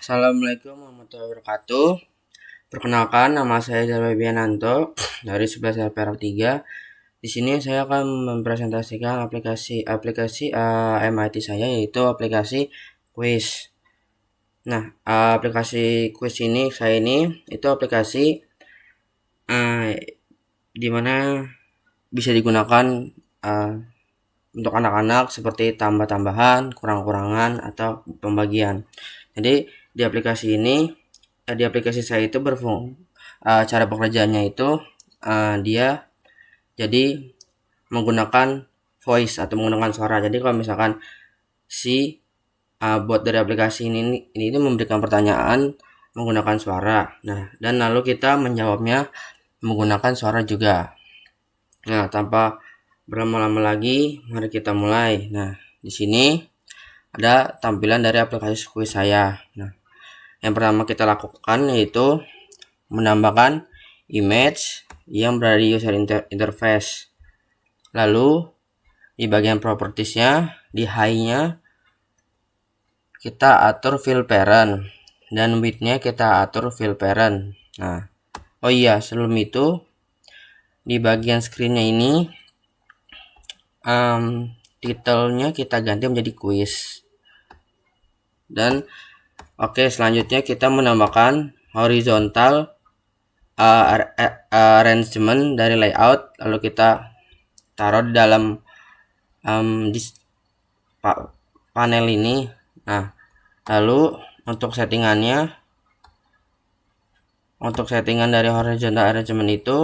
Assalamualaikum warahmatullahi wabarakatuh. Perkenalkan, nama saya Jarwo Biananto dari 11 Perak 3. Di sini saya akan mempresentasikan aplikasi MIT saya, yaitu aplikasi Quiz. Nah, aplikasi Quiz ini itu aplikasi di mana bisa digunakan untuk anak-anak seperti tambah-tambahan, kurang-kurangan, atau pembagian. Jadi di aplikasi saya itu cara pekerjaannya itu dia jadi menggunakan voice atau menggunakan suara. Jadi kalau misalkan si bot dari aplikasi ini memberikan pertanyaan menggunakan suara. Nah, dan lalu kita menjawabnya menggunakan suara juga. Nah, tanpa berlama-lama lagi, mari kita mulai. Nah, di sini ada tampilan dari aplikasi Quiz saya. Nah, yang pertama kita lakukan yaitu menambahkan image yang berada di user interface. Lalu di bagian propertiesnya, di high-nya kita atur fill parent dan width-nya kita atur fill parent. Nah, oh iya, sebelum itu di bagian screen-nya ini titelnya kita ganti menjadi quiz. Dan oke, selanjutnya kita menambahkan horizontal arrangement dari layout, lalu kita taruh di dalam panel ini. Nah, lalu untuk settingan dari horizontal arrangement itu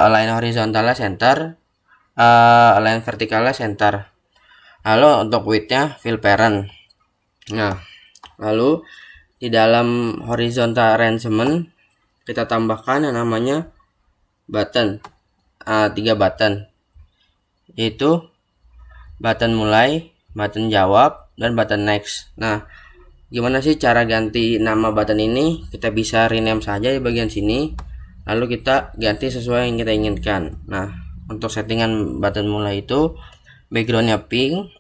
align horizontalnya center, align vertikalnya center. Lalu untuk width-nya fill parent. Nah, lalu di dalam horizontal arrangement kita tambahkan yang namanya button, 3 button, yaitu button mulai, button jawab, dan button next. Nah, gimana sih cara ganti nama button ini? Kita bisa rename saja di bagian sini, lalu kita ganti sesuai yang kita inginkan. Nah, untuk settingan button mulai itu backgroundnya pink,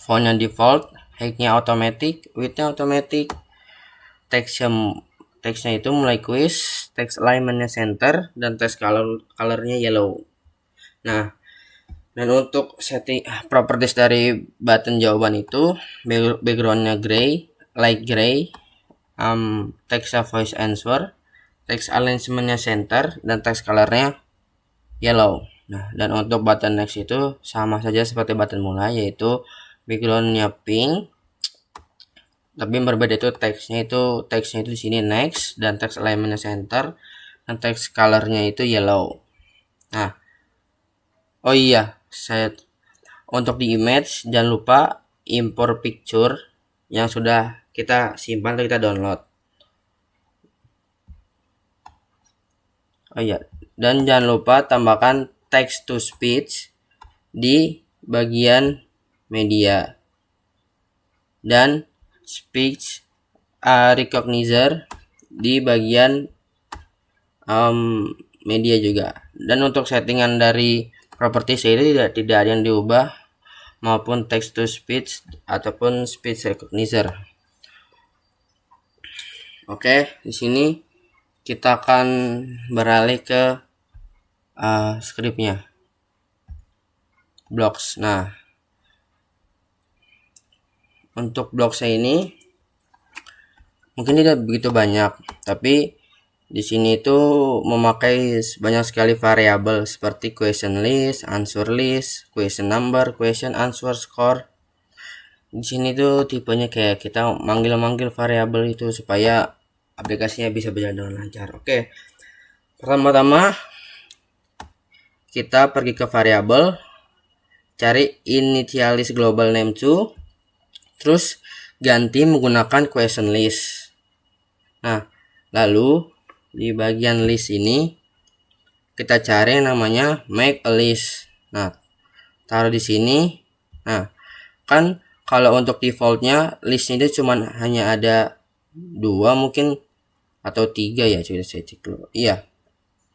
fontnya default, height-nya automatic, width-nya automatic, teksnya itu mulai quiz, text alignment-nya center, dan text color-nya yellow. Nah, dan untuk setting properties dari button jawaban itu background-nya gray, light gray, text voice answer, text alignment-nya center, dan text color-nya yellow. Nah, dan untuk button next itu sama saja seperti button mulai, yaitu backgroundnya pink, tapi yang berbeda itu teksnya itu di sini next, dan text alignmentnya center, dan text colornya itu yellow. Nah, oh iya, untuk di image jangan lupa import picture yang sudah kita simpan atau kita download. Oh iya, dan jangan lupa tambahkan text to speech di bagian media dan speech recognizer di bagian media juga. Dan untuk settingan dari properties ini tidak ada yang diubah, maupun text to speech ataupun speech recognizer. Oke, di sini kita akan beralih ke scriptnya, blocks. Nah, untuk blocks ini mungkin tidak begitu banyak, tapi di sini itu memakai banyak sekali variabel seperti question list, answer list, question number, question answer score. Di sini tuh tipenya kayak kita manggil-manggil variabel itu supaya aplikasinya bisa berjalan dengan lancar. Oke. Pertama-tama kita pergi ke variabel, cari initialize global name to, terus ganti menggunakan question list. Nah, lalu di bagian list ini kita cari yang namanya make a list. Nah, taruh di sini. Nah, kan kalau untuk defaultnya listnya itu cuma hanya ada 2 mungkin atau 3 ya, coba saya cek dulu. Iya,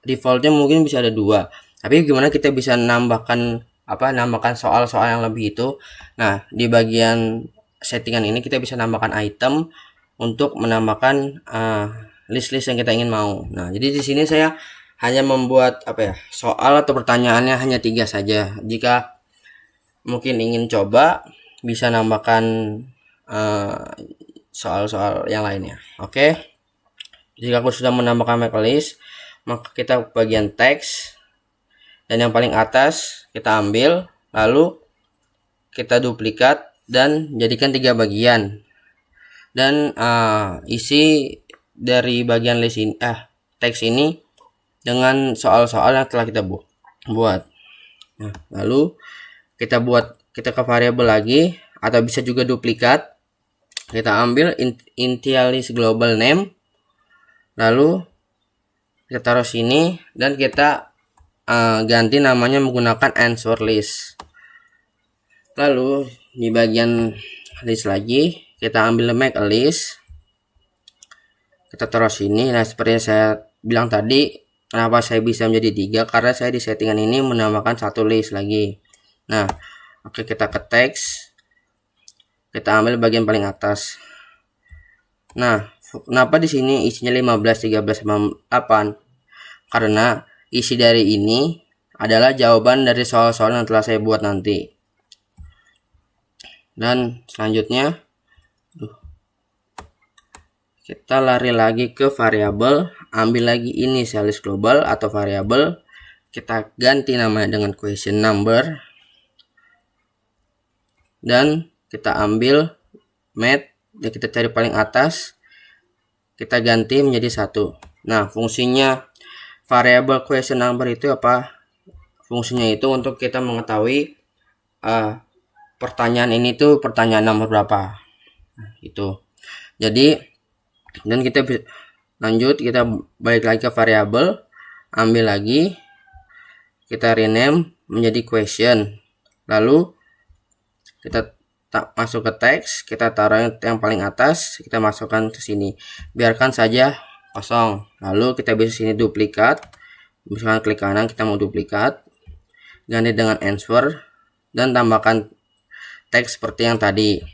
defaultnya mungkin bisa ada 2, tapi gimana kita bisa nambahkan soal-soal yang lebih itu. Nah, di bagian settingan ini kita bisa nambahkan item untuk menambahkan list-list yang kita ingin mau. Nah, jadi di sini saya hanya membuat soal atau pertanyaannya hanya 3 saja. Jika mungkin ingin coba, bisa nambahkan soal-soal yang lainnya. Oke. Jika aku sudah menambahkan make list, maka kita bagian teks, dan yang paling atas kita ambil, lalu kita duplikat dan jadikan 3 bagian. Dan isi dari bagian list ini, teks ini dengan soal-soal yang telah kita buat. Nah, lalu kita ke variabel lagi, atau bisa juga duplikat. Kita ambil initialize global name, lalu kita taruh sini, dan kita ganti namanya menggunakan answer list. Lalu di bagian list lagi kita ambil make a list, kita taruh sini. Nah, seperti yang saya bilang tadi, kenapa saya bisa menjadi 3, karena saya di settingan ini menambahkan 1 list lagi. Nah, oke, kita ke teks, kita ambil bagian paling atas. Nah, kenapa di sini isinya 15, 13, 8? Karena isi dari ini adalah jawaban dari soal-soal yang telah saya buat nanti. Dan selanjutnya kita lari lagi ke variabel, ambil lagi initialize global atau variabel, kita ganti namanya dengan question number, dan kita ambil math, dan kita cari paling atas, kita ganti menjadi 1. Nah, fungsinya variabel question number itu apa? Fungsinya itu untuk kita mengetahui pertanyaan ini tuh pertanyaan nomor berapa. Nah, itu. Jadi, dan kita lanjut, kita balik lagi ke variabel, ambil lagi, kita rename menjadi question, lalu kita masuk ke teks, kita taruh yang paling atas, kita masukkan ke sini, biarkan saja kosong. Lalu kita bisa sini duplikat, misalkan klik kanan, kita mau duplikat, ganti dengan answer, dan tambahkan teks seperti yang tadi.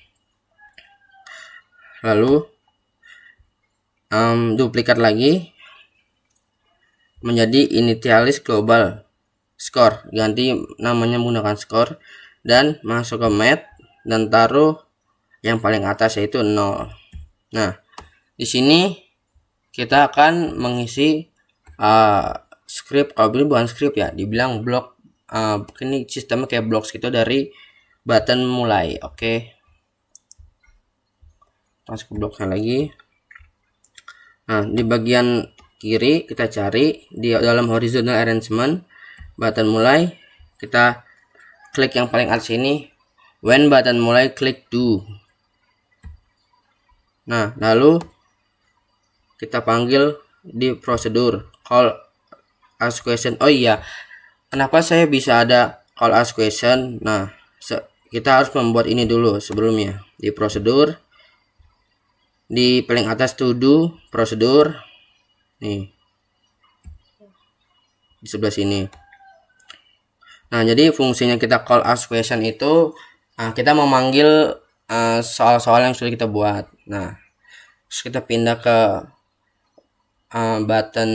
Lalu duplikat lagi menjadi initialize global score, ganti namanya menggunakan score, dan masuk ke math, dan taruh yang paling atas yaitu 0. Nah, di sini kita akan mengisi script. Kalau ini bukan script ya, dibilang blok. Ini sistemnya kayak blocks gitu dari button mulai. Oke. Masuk ke bloknya lagi. Nah, di bagian kiri kita cari di dalam horizontal arrangement button mulai, kita klik yang paling atas ini, when button mulai klik do. Nah, lalu kita panggil di prosedur call ask question. Oh iya, kenapa saya bisa ada call ask question? Nah, kita harus membuat ini dulu sebelumnya. Di prosedur, di paling atas to do prosedur, nih di sebelah sini. Nah, jadi fungsinya kita call ask question itu kita memanggil soal-soal yang sudah kita buat. Nah, terus kita pindah ke button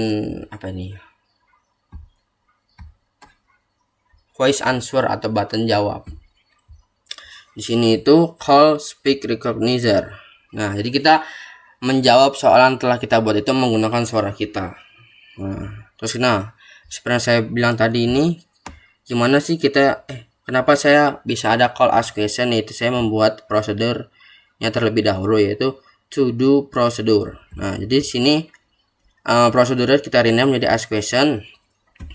apa ini, voice answer atau button jawab. Di sini itu call speak recognizer. Nah, jadi kita menjawab soalan telah kita buat itu menggunakan suara kita. Nah, terus seperti yang saya bilang tadi ini, gimana sih kita kenapa saya bisa ada call ask question, yaitu saya membuat prosedurnya terlebih dahulu, yaitu to do prosedur. Nah, jadi di sini prosedurnya kita rename menjadi ask question.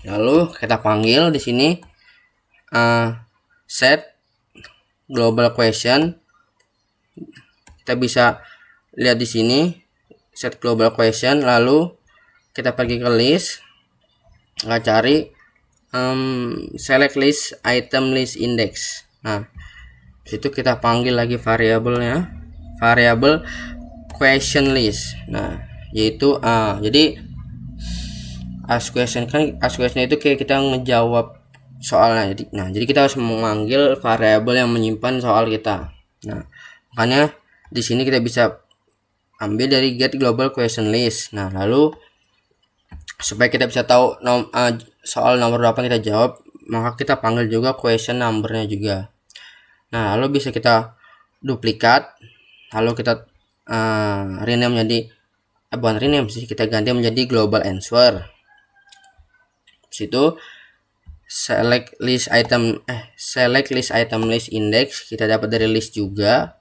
Lalu kita panggil di sini set global question. Kita bisa lihat di sini set global question, lalu kita pergi ke list, nggak cari select list item list index. Nah, situ kita panggil lagi variabelnya, variabel question list. Nah, yaitu jadi ask question itu kayak kita ngejawab soalnya. Jadi kita harus memanggil variabel yang menyimpan soal kita. Nah, Makanya di sini kita bisa ambil dari get global question list. Nah, lalu supaya kita bisa tahu soal nomor berapa kita jawab, maka kita panggil juga question numbernya juga. Nah, lalu bisa kita duplikat, lalu kita rename menjadi bukan rename sih, kita ganti menjadi global answer. Situ select list item list index kita dapat dari list juga.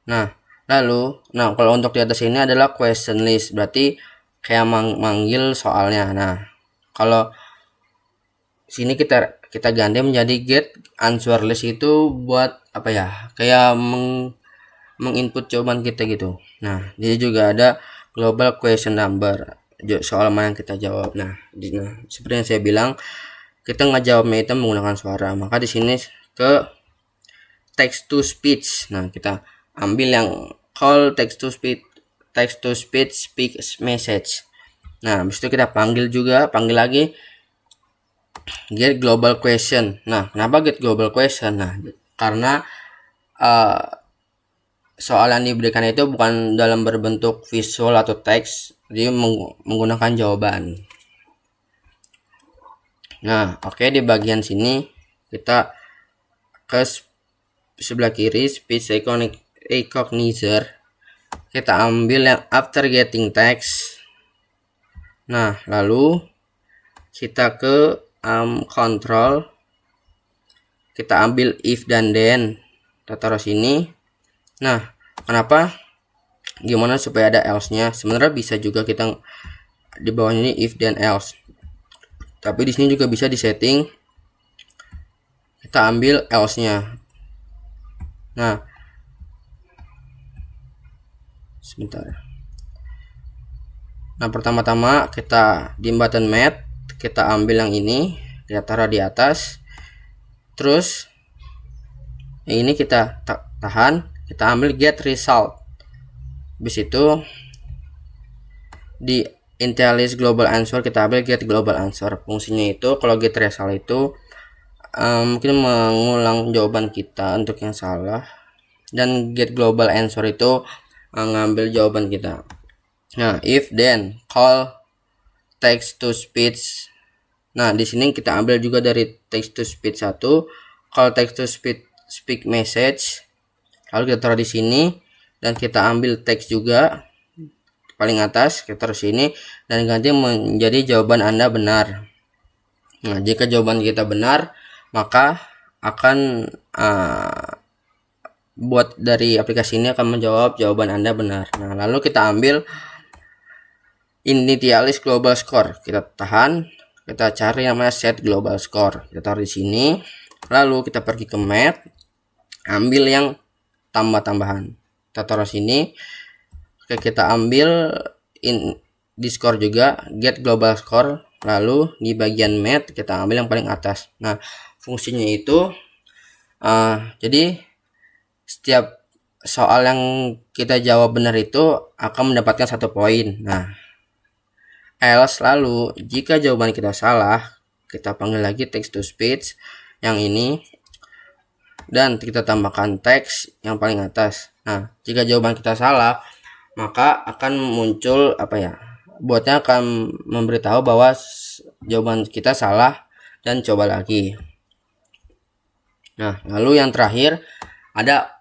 Nah, lalu kalau untuk di atas ini adalah question list, berarti kayak manggil soalnya. Nah, kalau sini kita ganti menjadi get answer list, itu buat apa ya, kayak menginput jawaban kita gitu. Nah, jadi juga ada global question number, soal mana yang kita jawab. Nah, seperti yang saya bilang, kita ngejawabnya itu menggunakan suara, maka di sini ke text to speech. Nah, kita ambil yang call text to speech speak message. Nah, habis itu kita panggil lagi get global question. Nah, kenapa get global question? Nah, karena soal yang diberikan itu bukan dalam berbentuk visual atau teks, jadi menggunakan jawaban. Nah, oke, di bagian sini kita ke sebelah kiri speech recognizer, kita ambil yang after getting text. Nah, lalu kita ke control, kita ambil if dan then, kita taruh sini. Nah, kenapa? Gimana supaya ada else-nya? Sebenarnya bisa juga kita di bawahnya ini if dan else. Tapi di sini juga bisa disetting. Kita ambil else-nya. Nah, sebentar. Nah, pertama-tama kita di button mat, kita ambil yang ini, kita taruh di atas. Terus yang ini kita tahan, kita ambil get result. Habis itu di IntelliList global answer kita ambil get global answer. Fungsinya itu kalau get result itu mungkin mengulang jawaban kita untuk yang salah, dan get global answer itu ngambil jawaban kita. Nah, if then call text to speech. Nah, di sini kita ambil juga dari text to speech 1, call text to speak message. Lalu kita taruh di sini dan kita ambil teks juga paling atas, kita taruh sini dan ganti menjadi jawaban Anda benar. Nah, jika jawaban kita benar, maka akan buat dari aplikasi ini akan menjawab jawaban Anda benar. Nah, lalu kita ambil IntelliList global score, kita tahan, kita cari yang namanya set global score, kita taruh di sini. Lalu kita pergi ke map, ambil yang tambah-tambahan, kita taruh sini. Oke, kita ambil di score juga get global score, lalu di bagian mat kita ambil yang paling atas. Nah, fungsinya itu jadi setiap soal yang kita jawab benar itu akan mendapatkan 1 poin. Nah, else, lalu jika jawaban kita salah, kita panggil lagi text to speech yang ini dan kita tambahkan teks yang paling atas. Nah, jika jawaban kita salah, maka akan muncul botnya akan memberitahu bahwa jawaban kita salah dan coba lagi. Nah, lalu yang terakhir ada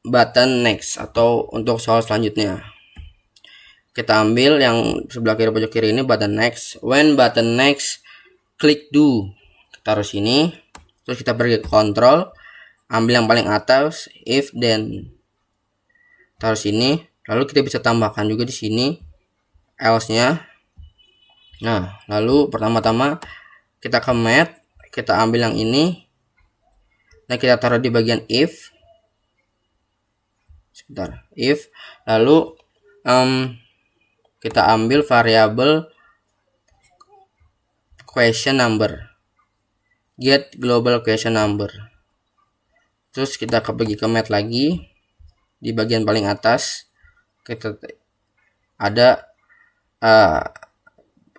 button next atau untuk soal selanjutnya. Kita ambil yang sebelah kiri pojok kiri ini button next. When button next, click do. Kita taruh sini. Terus kita pergi ke control, ambil yang paling atas if then, taruh sini. Lalu kita bisa tambahkan juga di sini else-nya. Nah, lalu pertama-tama kita ke mat, kita ambil yang ini dan kita taruh di bagian if. Sebentar, if, lalu kita ambil variabel question number, get global question number. Terus kita pergi ke mat lagi, di bagian paling atas kita ada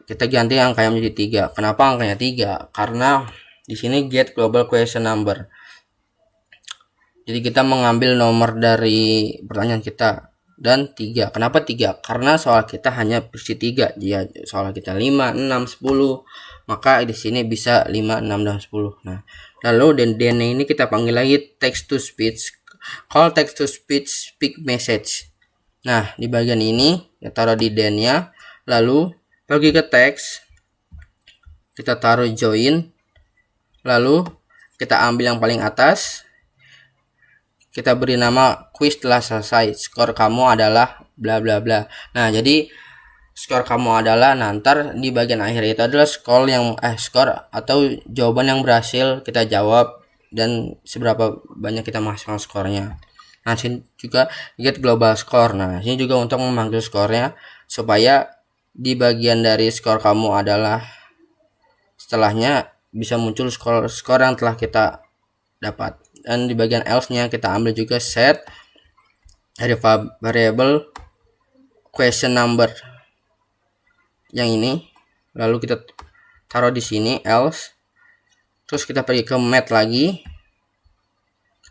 kita ganti angkanya menjadi 3. Kenapa angkanya 3? Karena di sini get global question number. Jadi kita mengambil nomor dari pertanyaan kita dan 3. Kenapa 3? Karena soal kita hanya berisi 3. Jika soal kita 5, 6, 10, maka di sini bisa 5, 6, dan 10. Nah, lalu dan ini kita panggil lagi text to speech. Call text to speech speak message. Nah, di bagian ini kita taruh di den-nya, lalu pergi ke teks, kita taruh join, lalu kita ambil yang paling atas, kita beri nama quiz telah selesai, skor kamu adalah bla bla bla. Nah, jadi skor kamu adalah, nah ntar di bagian akhir itu adalah skor atau jawaban yang berhasil kita jawab dan seberapa banyak kita masukkan skornya. Nah, sini juga get global score. Nah, sini juga untuk memanggil skornya supaya di bagian dari skor kamu adalah setelahnya bisa muncul skor yang telah kita dapat. Dan di bagian else-nya kita ambil juga set dari variable question number yang ini, lalu kita taruh di sini else, terus kita pergi ke math lagi,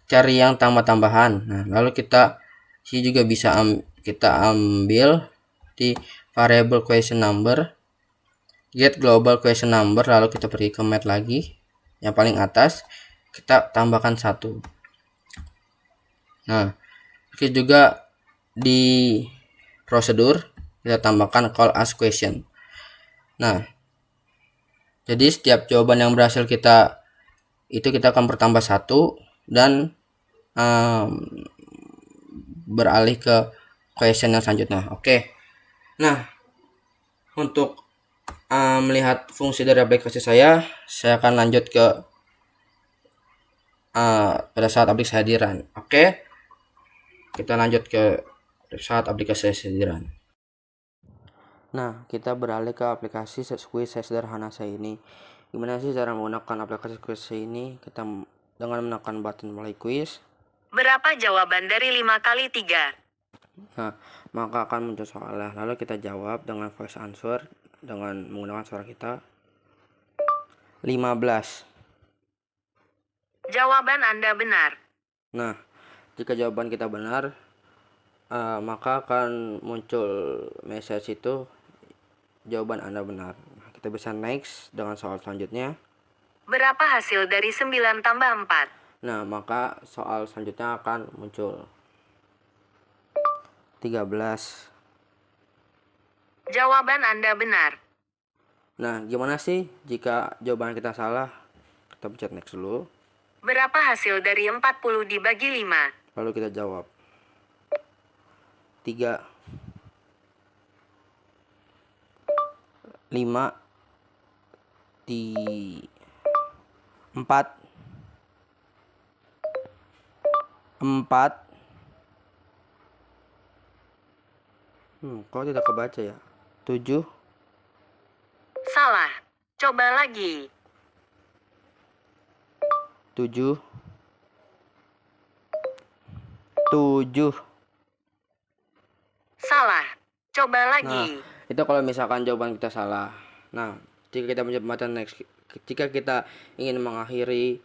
cari yang tambah-tambahan. Nah, lalu kita sini juga bisa kita ambil di variable question number, get global question number, lalu kita pergi ke math lagi, yang paling atas kita tambahkan 1. Nah, kita juga di prosedur kita tambahkan call ask question. Nah, jadi setiap jawaban yang berhasil kita akan bertambah 1 dan beralih ke question yang selanjutnya. Oke. Nah, untuk melihat fungsi dari aplikasi saya akan lanjut ke pada saat aplikasi saya di run. Oke, kita lanjut ke saat aplikasi saya di run. Nah, kita beralih ke aplikasi quiz sederhana saya ini. Gimana sih cara menggunakan aplikasi quiz ini? Kita dengan menekan button mulai quiz. Berapa jawaban dari 5 kali 3? Nah, maka akan muncul soalnya. Lalu kita jawab dengan voice answer dengan menggunakan suara kita. 15. Jawaban Anda benar. Nah, jika jawaban kita benar, maka akan muncul message itu jawaban Anda benar. Kita bisa next dengan soal selanjutnya. Berapa hasil dari 9 tambah 4? Nah, maka soal selanjutnya akan muncul 13. Jawaban Anda benar. Nah, gimana sih jika jawaban kita salah? Kita pencet next dulu. Berapa hasil dari 40 dibagi 5? Lalu kita jawab 3, 5, 4, 4. Kok tidak kebaca ya? 7. Salah. Coba lagi. 7. 7. Salah. Coba Nah, lagi. itu kalau misalkan jawaban kita salah. Nah, jika kita pencet button next, jika kita ingin mengakhiri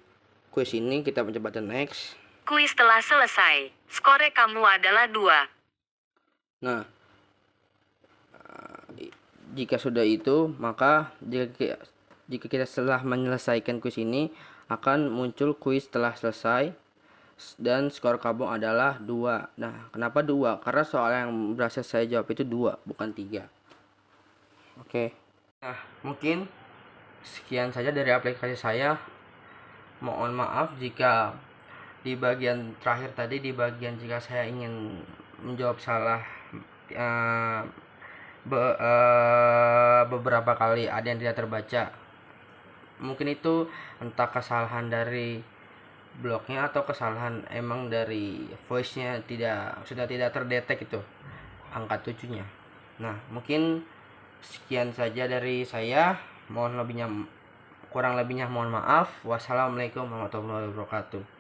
quiz ini, kita pencet button next. Kuis telah selesai. Skor kamu adalah 2. Nah, jika sudah itu, maka jika kita setelah menyelesaikan kuis ini, akan muncul kuis telah selesai dan skor kamu adalah 2. Nah, kenapa 2? Karena soal yang berhasil saya jawab itu 2, bukan 3. Oke. Nah, mungkin sekian saja dari aplikasi saya. Mohon maaf jika di bagian terakhir tadi, di bagian jika saya ingin menjawab salah beberapa kali ada yang tidak terbaca. Mungkin itu entah kesalahan dari blognya atau kesalahan emang dari voice-nya sudah tidak terdetek itu angka 7-nya. Nah, mungkin sekian saja dari saya. Kurang lebihnya mohon maaf. Wassalamualaikum warahmatullahi wabarakatuh.